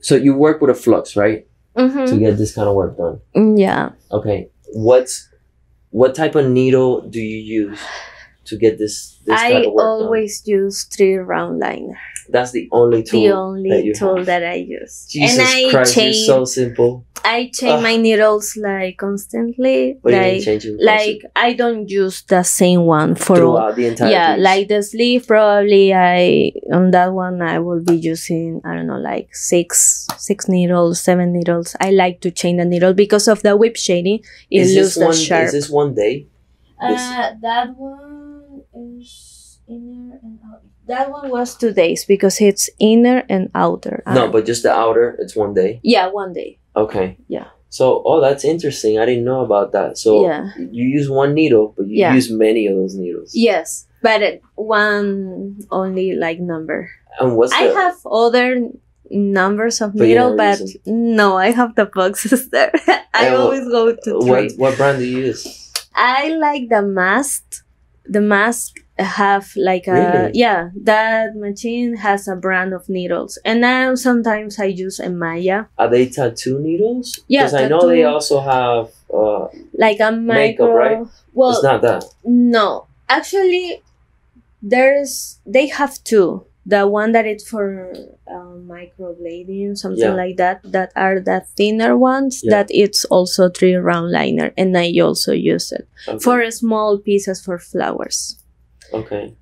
So you work with a flux, right? Mm-hmm. To get this kind of work done. Yeah. Okay. What type of needle do you use to get this type I of work always use 3 round liner. That's the only tool. The only tool have. that I use. Jesus and I Christ, you're so simple. I change my needles like constantly. What like, I don't use the same one for throughout the entire piece. Like the sleeve, probably on that one I will be using, I don't know, like 6 needles, 7 needles. I like to change the needle because of the whip shading. It loses the sharp. Is this one day? That one is inner and outer. That one was 2 days because it's inner and outer. No, but just the outer, it's 1 day? Yeah, 1 day. Okay. Yeah. So, that's interesting. I didn't know about that. So, you use one needle, but you use many of those needles. Yes, but one only like number. And I have other numbers of needle, but no, I have the boxes there. I always go to trade. What brand do you use? I like the mask. The mask have like a that machine has a brand of needles, and now sometimes I use a Maya. Are they tattoo needles? Yeah, because I know they also have like a micro. Makeup, right? Well, it's not that. No, actually, they have 2. The one that is for microblading, something like that. That are the thinner ones. That it's also 3 round liner, and I also use it for small pieces for flowers. Okay.